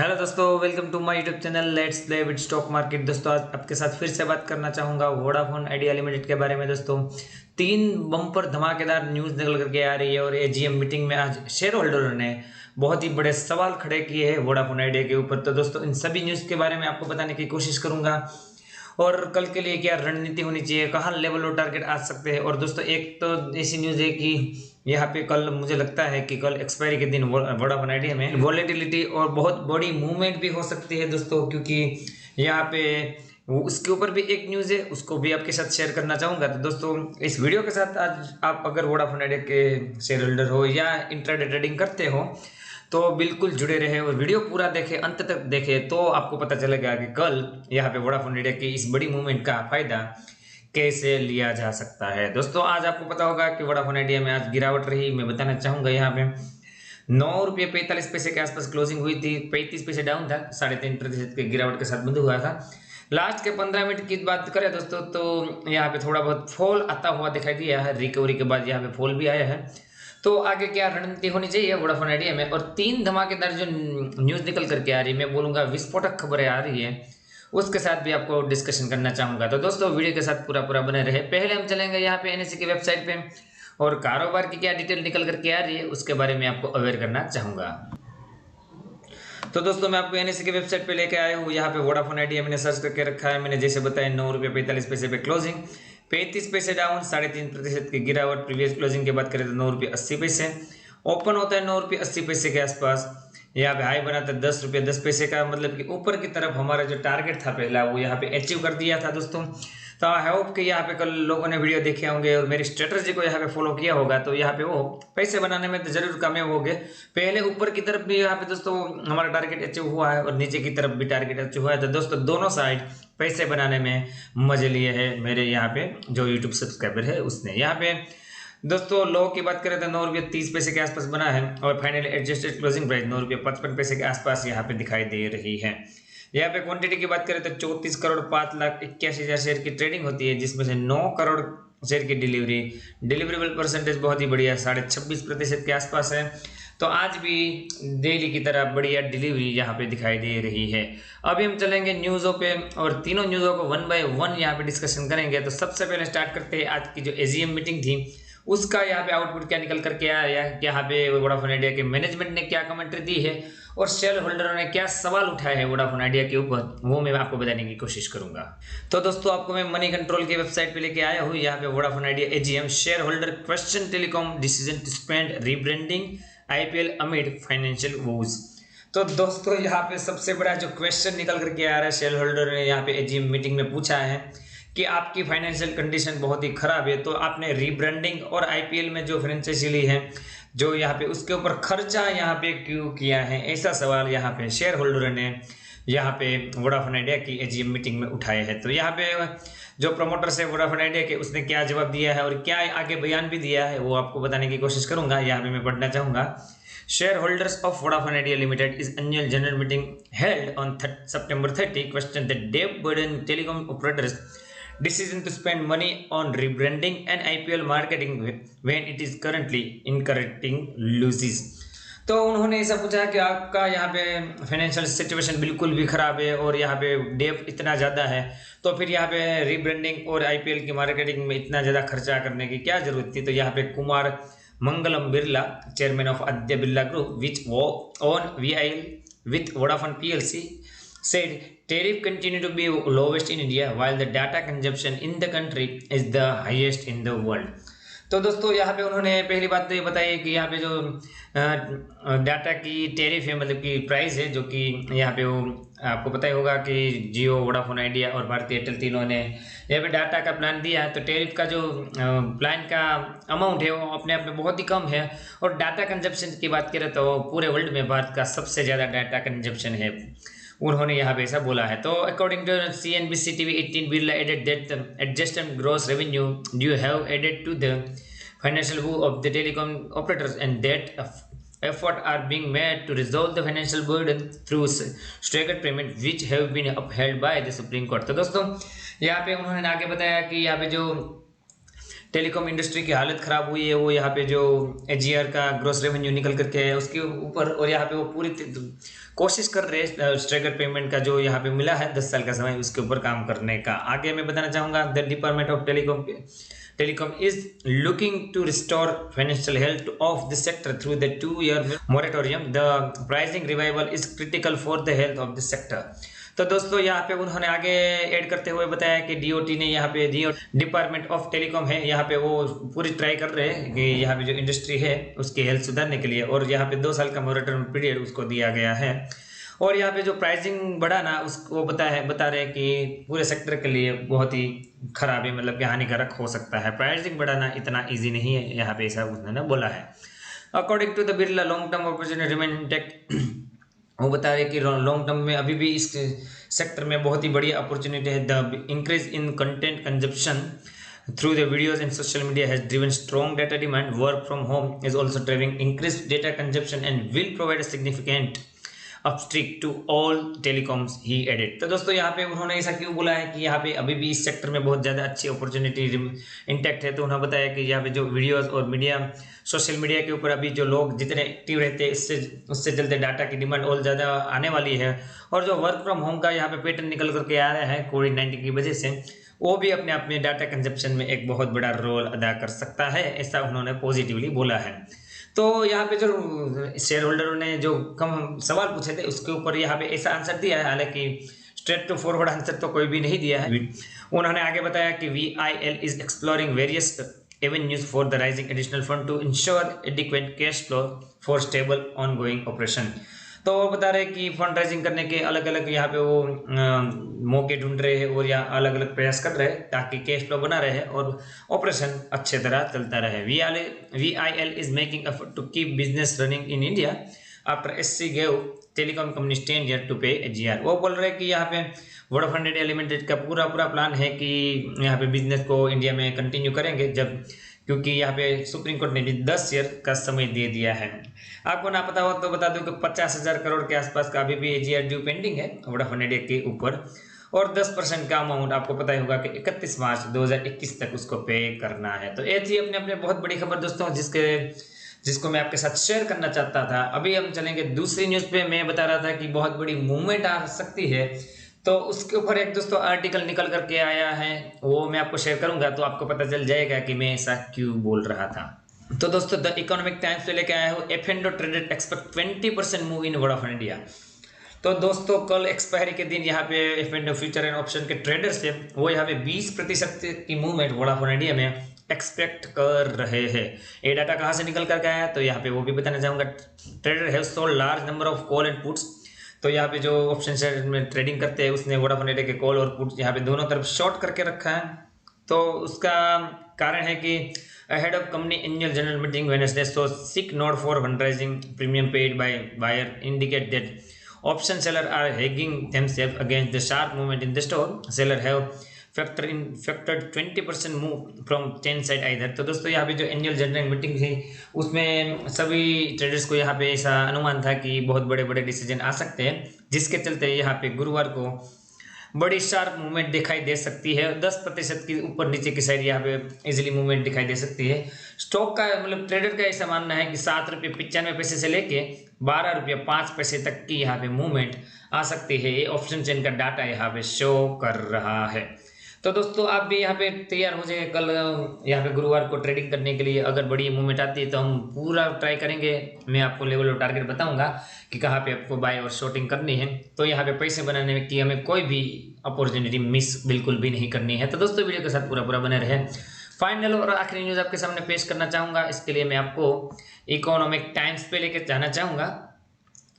Hello दोस्तों, welcome to my YouTube channel let's play with stock market. दोस्तों, आज आपके साथ फिर से बात करना चाहूँगा वोडाफोन आइडिया लिमिटेड के बारे में। दोस्तों, 3 बम्पर धमाकेदार न्यूज़ निकल करके आ रही है और एजीएम मीटिंग में आज शेयर होल्डरों ने बहुत ही बड़े सवाल खड़े किए हैं वोडाफोन आइडिया के ऊपर। तो दोस्तों, इन सभी न्यूज़ के बारे में आपको बताने की कोशिश करूँगा और कल के लिए क्या रणनीति होनी चाहिए, कहाँ लेवल और टारगेट आ सकते हैं। और दोस्तों, एक तो ऐसी न्यूज़ है कि यहाँ पे कल मुझे लगता है कि कल एक्सपायरी के दिन वोडाफोन आइडिया में वॉलेटिलिटी और बहुत बड़ी मूवमेंट भी हो सकती है दोस्तों, क्योंकि यहाँ पे उसके ऊपर भी एक न्यूज़ है, उसको भी आपके साथ शेयर करना चाहूँगा। तो दोस्तों, इस वीडियो के साथ आज आप अगर वोडाफोन आइडिया के शेयर होल्डर हो या इंट्राडे ट्रेडिंग करते हो तो बिल्कुल जुड़े रहे और वीडियो पूरा देखें, अंत तक देखें, तो आपको पता चलेगा कि कल यहाँ पे वोडाफोन आइडिया की इस बड़ी मूवमेंट का फायदा कैसे लिया जा सकता है। दोस्तों, आज आपको पता होगा कि वोडाफोन आइडिया में आज गिरावट रही। मैं बताना चाहूँगा यहाँ पे 9 रुपये 45 पैसे के आसपास क्लोजिंग हुई थी, 35 पैसे डाउन था, 3.5% के गिरावट के साथ बंद हुआ था। लास्ट के 15 मिनट की बात करें दोस्तों, तो यहाँ पे थोड़ा बहुत फॉल आता हुआ दिखाई दिया है। रिकवरी के बाद यहाँ पे फॉल भी आया है। तो आगे क्या रणनीति होनी चाहिए वोडाफोन आइडिया में, और 3 धमाकेदार जो न्यूज़ निकल करके आ रही है, मैं बोलूँगा विस्फोटक खबरें आ रही है, उसके साथ भी आपको डिस्कशन करना चाहूँगा। तो दोस्तों, वीडियो के साथ पूरा बने रहे। पहले हम चलेंगे यहाँ पे एनएससी की वेबसाइट पे और कारोबार की क्या डिटेल निकल करके आ रही है उसके बारे में आपको अवेयर करना चाहूँगा। तो दोस्तों, मैं आपको एनएससी की वेबसाइट पे लेके आया हूँ। यहाँ पे वोडाफोन आइडिया मैंने सर्च करके रखा है। मैंने जैसे बताया 9 रुपये 45 पैसे पे क्लोजिंग, 35 पैसे डाउन, 3.5% की गिरावट। प्रीवियस क्लोजिंग की बात करें तो 9 रुपये 80 पैसे ओपन होता है, 9 रुपये 80 पैसे के आसपास। यहाँ पे हाई बना था 10 रुपये 10 पैसे का, मतलब कि ऊपर की तरफ हमारा जो टारगेट था पहला वो यहाँ पे अचीव कर दिया था दोस्तों। तो आई होप कि यहाँ पे कल लोगों ने वीडियो देखे होंगे और मेरी स्ट्रेटजी को यहाँ पे फॉलो किया होगा, तो यहाँ पे वो पैसे बनाने में तो जरूर कामयाब होंगे। पहले ऊपर की तरफ भी यहाँ पे दोस्तों हमारा टारगेट अचीव हुआ है और नीचे की तरफ भी टारगेट अचीव हुआ है। तो दोस्तों, दोनों साइड पैसे बनाने में मजे लिए है मेरे यहाँ पे जो यूट्यूब सब्सक्राइबर है उसने। यहाँ पे दोस्तों लो की बात करें तो 9 रुपये 30 पैसे के आसपास बना है और फाइनली एडजस्टेड क्लोजिंग प्राइस 9 रुपये 55 पैसे के आसपास यहाँ पे दिखाई दे रही है। यहाँ पे क्वांटिटी की बात करें तो 34,05,81,000 शेयर की ट्रेडिंग होती है, जिसमें से 9 करोड़ शेयर की डिलीवरेबल परसेंटेज बहुत ही बढ़िया 26.5% के आसपास है। तो आज भी डेली की तरह बढ़िया डिलीवरी यहाँ पे दिखाई दे रही है। अभी हम चलेंगे न्यूज़ों पे और तीनों न्यूज़ों को 1 बाय 1 यहाँ पे डिस्कशन करेंगे। तो सबसे पहले स्टार्ट करते हैं आज की जो एजीएम मीटिंग थी उसका यहाँ पे आउटपुट क्या निकल करके आया, यहाँ पे वोडाफोन आइडिया के मैनेजमेंट ने क्या कमेंट्री दी है और शेयर होल्डरों ने क्या सवाल उठाए हैं वोडाफोन आइडिया के ऊपर, वो मैं आपको बताने की कोशिश करूंगा। तो दोस्तों, आपको मैं मनी कंट्रोल की वेबसाइट पे लेके आया हूँ। यहाँ पे Vodafone Idea AGM share holder question telecom decision to spend rebranding IPL amid financial woes. तो दोस्तों, यहाँ पे सबसे बड़ा जो क्वेश्चन निकल करके आ रहा है, शेयर होल्डर ने यहाँ पे एजीएम मीटिंग में पूछा है कि आपकी फाइनेंशियल कंडीशन बहुत ही खराब है, तो आपने रीब्रांडिंग और आईपीएल में जो फ्रेंचाइजी ली है जो यहाँ पे उसके ऊपर खर्चा यहाँ पे क्यों किया है, ऐसा सवाल यहाँ पे शेयर होल्डर ने यहाँ पे वोडाफोन आइडिया की एजीएम मीटिंग में उठाए हैं। तो यहाँ पे जो प्रमोटर्स है वोडाफोन आइडिया के उसने क्या जवाब दिया है और क्या आगे बयान भी दिया है वो आपको बताने की कोशिश करूंगा। यहाँ पे मैं पढ़ना चाहूँगा। Shareholders of Vodafone Idea Limited is annual general meeting held on September 30 question the debt burden telecom operators decision to spend money on rebranding and IPL marketing when it is currently incurring losses। तो उन्होंने ऐसा पूछा कि आपका यहाँ पे financial situation बिल्कुल भी खराब है और यहाँ पे डेप इतना ज़्यादा है, तो फिर यहाँ पे रीब्रांडिंग और आईपीएल की मार्केटिंग में इतना ज़्यादा खर्चा करने की क्या जरूरत थी। तो यहाँ पे Kumar Mangalam Birla, chairman of Aditya Birla group which own VIL with Vodafone PLC, said tariff continue to be lowest in India while the data consumption in the country is the highest in the world। तो दोस्तों, यहाँ पे उन्होंने पहली बात तो ये बताई कि यहाँ पे जो डाटा की टैरिफ है, मतलब कि प्राइस है, जो कि यहाँ पे वो आपको पता ही होगा कि जियो, वोडाफोन आइडिया और भारती एयरटेल तीनों ने यहाँ पे डाटा का प्लान दिया है। तो टैरिफ का जो प्लान का अमाउंट है वो अपने आप में बहुत ही कम है और डाटा कंजप्शन की बात करें तो पूरे वर्ल्ड में भारत का सबसे ज़्यादा डाटा कंजप्शन है, उन्होंने यहाँ पे ऐसा बोला है। तो according to CNBC TV 18, Birla added that adjusted gross revenue you have added to the financial woe of the telecom operators and that effort are being made to resolve the financial burden through staggered payment which have been upheld by the Supreme Court। तो दोस्तों, यहाँ पे उन्होंने आगे बताया कि यहाँ पे जो टेलीकॉम इंडस्ट्री की हालत ख़राब हुई है, वो यहाँ पे जो एजीआर का ग्रॉस रेवेन्यू निकल करके है उसके ऊपर, और यहाँ पे वो पूरी कोशिश कर रहे हैं स्ट्राइकर पेमेंट का जो यहाँ पे मिला है 10 साल का समय, उसके ऊपर काम करने का। आगे मैं बताना चाहूँगा the department of Telecom is looking to restore financial health of the sector through the 2-year moratorium. The pricing revival is critical for the health of the sector. तो दोस्तों यहाँ पे उन्होंने आगे ऐड करते हुए बताया कि डीओटी ने यहाँ पे डिपार्टमेंट ऑफ टेलीकॉम है, यहाँ पे वो पूरी ट्राई कर रहे हैं कि यहाँ पे जो इंडस्ट्री है उसकी हेल्थ सुधारने के लिए, और यहाँ पे 2 साल का मोरेटोरियम पीरियड उसको दिया गया है। और यहाँ पे जो प्राइसिंग बढ़ा ना उसको बता रहे हैं कि पूरे सेक्टर के लिए बहुत ही खराब है, मतलब कि हानिकारक हो सकता है। प्राइसिंग बढ़ाना इतना ईजी नहीं है, यहाँ पे ऐसा उन्होंने बोला है। According to the Birla long term opportunity remain intact, वो बता रहे कि लॉन्ग टर्म में अभी भी इस सेक्टर में बहुत ही बड़ी अपॉर्चुनिटी है। The increase in content consumption through the videos and social media has driven strong data demand. Work from home is also driving increased data consumption and will provide a significant upstreak to all telecoms, he added। तो दोस्तों यहाँ पे उन्होंने ऐसा क्यों बोला है कि यहाँ पे अभी भी इस सेक्टर में बहुत ज़्यादा अच्छी अपॉर्चुनिटी इंटैक्ट है। तो उन्होंने बताया कि यहाँ पे जो वीडियोस और मीडिया सोशल मीडिया के ऊपर अभी जो लोग जितने एक्टिव रहते हैं उससे चलते डाटा की डिमांड और ज़्यादा आने वाली है, और जो वर्क फ्रॉम होम का यहाँ पे पैटर्न निकल करके आ रहा है कोविड-19 की वजह से, वो भी अपने आप में डाटा कंजप्शन में एक बहुत बड़ा रोल अदा कर सकता है, ऐसा उन्होंने पॉजिटिवली बोला है। तो यहाँ पे जो शेयर होल्डरों ने जो कम सवाल पूछे थे उसके ऊपर यहाँ पे ऐसा आंसर दिया है, हालांकि स्ट्रेट टू फॉरवर्ड आंसर तो कोई भी नहीं दिया है। उन्होंने आगे बताया कि VIL is exploring various avenues for the raising additional fund to ensure adequate cash flow for stable ongoing operation। तो वो बता रहे हैं कि फंड राइजिंग करने के अलग अलग यहाँ पे वो मौके ढूंढ रहे हैं और यहाँ अलग अलग प्रयास कर रहे हैं ताकि कैश फ्लो बना रहे और ऑपरेशन अच्छे तरह चलता रहे। VIL is making effort to keep business running in India after SC gave telecom company 10 years to pay AGR। वो बोल रहे हैं कि यहाँ पे वोडाफोन आइडिया लिमिटेड का पूरा प्लान है कि यहाँ पे बिजनेस को इंडिया में कंटिन्यू करेंगे, जब क्योंकि यहाँ पे सुप्रीम कोर्ट ने भी 10 ईयर का समय दे दिया है। आपको ना पता हो तो बता दूं कि 50,000 करोड़ के आसपास का अभी भी AGR ड्यू पेंडिंग है वोडाफोन आइडिया के ऊपर, और 10% का अमाउंट आपको पता ही होगा कि 31 मार्च 2021 तक उसको पे करना है। तो ये थी अपने बहुत बड़ी खबर दोस्तों जिसको मैं आपके साथ शेयर करना चाहता था। अभी हम चलेंगे दूसरी न्यूज़ पे। मैं बता रहा था कि बहुत बड़ी मूवमेंट आ सकती है, तो उसके ऊपर एक दोस्तों आर्टिकल निकल करके आया है, वो मैं आपको शेयर करूंगा तो आपको पता चल जाएगा कि मैं ऐसा क्यों बोल रहा था। तो दोस्तों द इकोनॉमिक टाइम्स पे लेके आया हूँ, F&O trader expect 20% move in Vodafone India. तो दोस्तों कल एक्सपायरी के दिन यहाँ पे F&O फ्यूचर एंड ऑप्शन के ट्रेडर्स है वो यहाँ पे 20% की मूवमेंट वोडाफोन इंडिया में एक्सपेक्ट कर रहे हैं। ये डाटा कहाँ से निकल करके आया तो यहाँ पे वो भी बताना चाहूँगा। Trader have sold large number of call and puts. तो यहाँ पे जो ऑप्शन शेयर में ट्रेडिंग करते हैं उसने वोडाफोन आइडिया के कॉल और पुट यहाँ पे दोनों तरफ शॉर्ट करके रखा है। तो उसका कारण है कि ahead of company annual general meeting Wednesday, so seek note for fundraising premium paid by buyer indicate that option seller are hedging themselves against the sharp movement in the stock. Seller have factored 20% move from 10 side either। तो दोस्तों यहाँ पे जो annual general meeting थी उसमें सभी traders को यहाँ पे ऐसा अनुमान था कि बहुत बड़े डिसीजन आ सकते हैं, जिसके चलते यहाँ पे गुरुवार को बड़ी शार्प मूवमेंट दिखाई दे सकती है। 10% की ऊपर नीचे की साइड यहाँ पे इजीली मूवमेंट दिखाई दे सकती है। स्टॉक का मतलब ट्रेडर का ऐसा मानना है कि 7 रुपये 95 पैसे से लेके 12 रुपये 5 पैसे तक की यहाँ पे मूवमेंट आ सकती है। ये ऑप्शन चेन का डाटा यहाँ पे शो कर रहा है। तो दोस्तों आप भी यहाँ पे तैयार हो जाइए कल यहाँ पे गुरुवार को ट्रेडिंग करने के लिए। अगर बड़ी मूवमेंट आती है तो हम पूरा ट्राई करेंगे, मैं आपको लेवल और टारगेट बताऊंगा कि कहाँ पे आपको बाय और शॉर्टिंग करनी है। तो यहाँ पे पैसे बनाने की हमें कोई भी अपॉर्चुनिटी मिस बिल्कुल भी नहीं करनी है। तो दोस्तों वीडियो के साथ पूरा बने रहे। फाइनल और आखिरी न्यूज़ आपके सामने पेश करना चाहूँगा। इसके लिए मैं आपको इकोनॉमिक टाइम्स पे लेकर जाना चाहूँगा।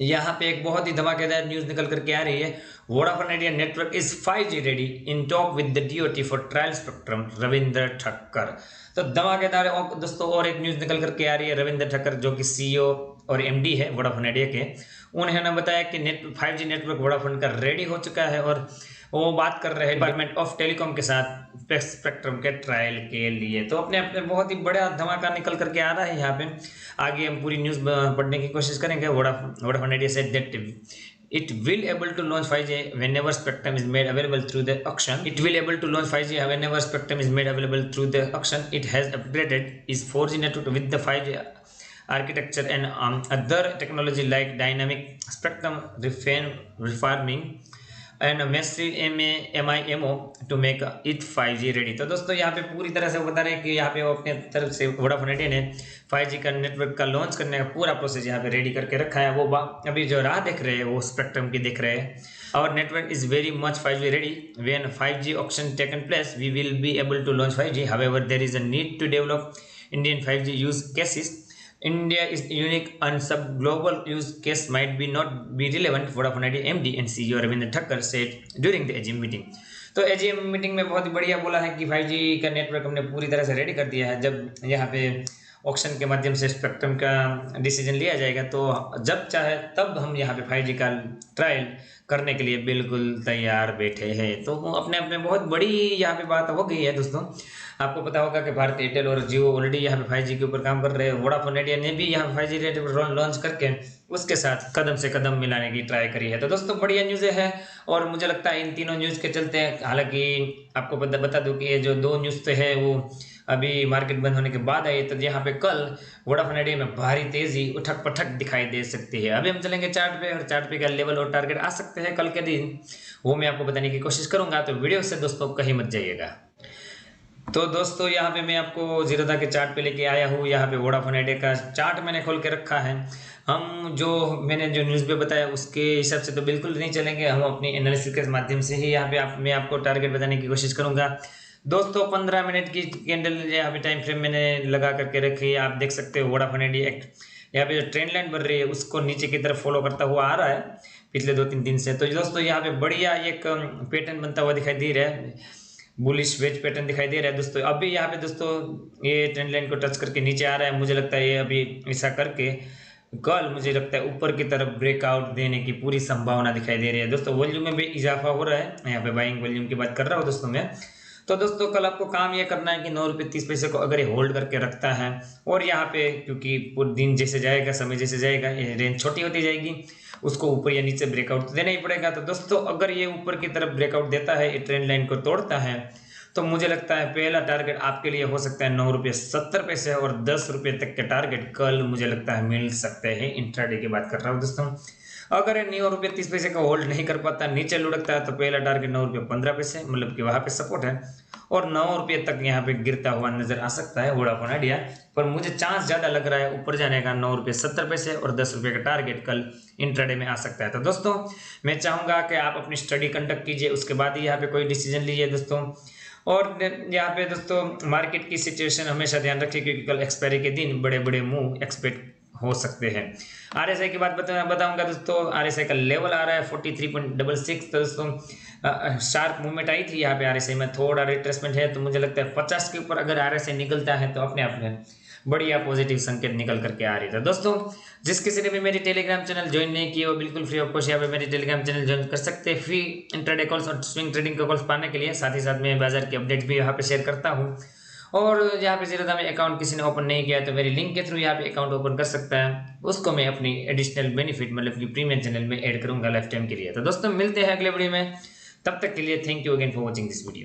यहाँ पे एक बहुत ही धमाकेदार न्यूज़ निकल करके आ रही है। Vodafone idea network is 5G ready in talk with the DOT for trial spectrum, Ravindra Thakkar. तो धमाकेदार दोस्तों और एक न्यूज़ निकल करके आ रही है। रविंद्र ठक्कर जो कि CEO और MD है वोडाफोन आइडिया के, उन्होंने बताया कि 5G नेटवर्क वोडाफोन का रेडी हो चुका है और वो बात कर रहे हैं डिपार्टमेंट ऑफ टेलीकॉम के साथ स्पेक्ट्रम के ट्रायल के लिए। तो अपने बहुत ही बड़ा धमाका निकल करके आ रहा है यहाँ पे। आगे हम पूरी न्यूज़ पढ़ने की कोशिश करेंगे। Vodafone idea said that It will able to launch 5G whenever spectrum is made available through the auction. It will able to launch 5G whenever spectrum is made available through the auction. It has upgraded its 4G network with the 5G architecture and other technology like dynamic spectrum refarming and massive MIMO to make it 5G ready. तो दोस्तों यहाँ पे पूरी तरह से वो बता रहे हैं कि यहाँ पे वो अपने तरफ से वोडाफोन आइडिया ने 5G का नेटवर्क का लॉन्च करने का पूरा प्रोसेस यहाँ पे रेडी करके रखा है। वो अभी जो राह देख रहे हैं वो स्पेक्ट्रम की देख रहे हैं। Our network is very much 5G ready. When 5G auction taken place, we will be able to launch 5G. However, there is a need to develop Indian 5G use cases. India is unique and some global use case might be not be relevant. Vodafone Idea MD and CEO Ravinder Thakkar said during the AGM meeting. तो AGM meeting में बहुत ही बढ़िया बोला है कि 5G का network हमने पूरी तरह से रेडी कर दिया है। जब यहाँ पे ऑक्शन के माध्यम से स्पेक्ट्रम का डिसीजन लिया जाएगा तो जब चाहे तब हम यहाँ पे 5G का ट्रायल करने के लिए बिल्कुल तैयार बैठे हैं। तो अपने अपने बहुत बड़ी यहाँ पे बात हो गई है दोस्तों। आपको पता होगा कि भारती एयरटेल और जियो ऑलरेडी यहाँ पे 5G के ऊपर काम कर रहे हैं। वोडाफोन आइडिया ने भी यहाँ 5G नेटवर्क लॉन्च करके उसके साथ कदम से कदम मिलाने की ट्राई करी है। तो दोस्तों बढ़िया न्यूज़ है और मुझे लगता है इन तीनों न्यूज़ के चलते, हालांकि आपको बता दूं कि ये जो दो न्यूज़ तो है वो अभी मार्केट बंद होने के बाद आई, तो यहाँ पे कल वोडाफोन आइडिया में भारी तेजी उठक पटक दिखाई दे सकती है। अभी हम चलेंगे चार्ट पे और चार्ट पे क्या लेवल और टारगेट आ सकते हैं कल के दिन, वो मैं आपको बताने की कोशिश करूंगा। तो वीडियो से दोस्तों कहीं मत जाइएगा। तो दोस्तों यहाँ पे मैं आपको जीरोधा के चार्ट पे लेके आया हूँ। यहाँ पे वोडाफोन आइडिया का चार्ट मैंने खोल के रखा है। हम जो मैंने जो न्यूज़ पे बताया उसके हिसाब से तो बिल्कुल नहीं चलेंगे, हम अपनी एनालिसिस के माध्यम से ही यहाँ पे मैं आपको टारगेट बताने की कोशिश करूँगा। दोस्तों 15 मिनट की कैंडल यहाँ पे टाइम फ्रेम मैंने लगा करके रखी है। आप देख सकते हो वोडाफोन आइडिया यहाँ पे जो ट्रेंड लाइन बढ़ रही है उसको नीचे की तरफ फॉलो करता हुआ आ रहा है पिछले 2-3 दिन से। तो दोस्तों यहाँ पे बढ़िया एक पैटर्न बनता हुआ दिखाई दे रहा है, बुलिश वेज पैटर्न दिखाई दे रहा है दोस्तों। अभी यहाँ पे दोस्तों ये ट्रेंड लाइन को टच करके नीचे आ रहा है। मुझे लगता है ये अभी ऐसा करके कल मुझे लगता है ऊपर की तरफ ब्रेकआउट देने की पूरी संभावना दिखाई दे रही है दोस्तों। वॉल्यूम में भी इजाफा हो रहा है, यहाँ पे बाइंग वॉल्यूम की बात कर रहा हूँ दोस्तों मैं। तो दोस्तों कल आपको काम ये करना है कि 9 रुपये 30 पैसे को अगर ये होल्ड करके रखता है और यहाँ पे क्योंकि पूरे दिन जैसे जाएगा, समय जैसे जाएगा, ये रेंज छोटी होती जाएगी, उसको ऊपर या नीचे ब्रेकआउट तो देना ही पड़ेगा। तो दोस्तों अगर ये ऊपर की तरफ ब्रेकआउट देता है, ये ट्रेंड लाइन को तोड़ता है, तो मुझे लगता है पहला टारगेट आपके लिए हो सकता है 9 रुपये 70 पैसे और 10 रुपये तक के टारगेट कल मुझे लगता है मिल सकते हैं। इंट्राडे की बात कर रहा हूँ दोस्तों। अगर ये 9 रुपये 30 पैसे का होल्ड नहीं कर पाता, नीचे लुढ़कता है, तो पहला टारगेट 9 रुपये 15 पैसे, मतलब कि वहाँ पे सपोर्ट है और 9 रुपये तक यहाँ पे गिरता हुआ नजर आ सकता है वोडाफोन आइडिया। पर मुझे चांस ज़्यादा लग रहा है ऊपर जाने का, 9 रुपये 70 पैसे और 10 रुपये का टारगेट कल इंट्राडे में आ सकता है। तो दोस्तों मैं चाहूँगा कि आप अपनी स्टडी कंडक्ट कीजिए, उसके बाद ही यहाँ पे कोई डिसीजन लीजिए दोस्तों। और यहाँ पे दोस्तों मार्केट की सिचुएशन हमेशा ध्यान रखिए क्योंकि कल एक्सपायरी के दिन बड़े बड़े मूव एक्सपेक्ट हो सकते हैं। RSI की बात बताऊंगा दोस्तों। RSI का लेवल आ रहा है 43.66। तो दोस्तों शार्प मूवमेंट आई थी यहाँ पे RSI में, थोड़ा रिट्रेसमेंट है। तो मुझे लगता है 50 के ऊपर अगर RSI निकलता है तो अपने आप में बढ़िया पॉजिटिव संकेत निकल करके आ रही था। दोस्तों जिस किसी ने भी मेरी टेलीग्राम चैनल ज्वाइन नहीं किया वो बिल्कुल फ्री ऑफ कॉस्ट यहाँ पे मेरी टेलीग्राम चैनल ज्वाइन कर सकते हैं। फ्री इंट्राडे कॉल्स और स्विंग ट्रेडिंग के कॉल्स पाने के लिए, साथ ही साथ मैं बाजार की अपडेट्स भी यहाँ पे शेयर करता हूँ। और यहाँ पे जीरोधा में अकाउंट किसी ने ओपन नहीं किया तो मेरी लिंक के थ्रू यहाँ पे अकाउंट ओपन कर सकता है, उसको मैं अपनी एडिशनल बेनिफिट मतलब कि प्रीमियम चैनल में ऐड करूँगा लाइफ टाइम के लिए। तो दोस्तों मिलते हैं अगले वीडियो में, तब तक के लिए thank you again for watching this video.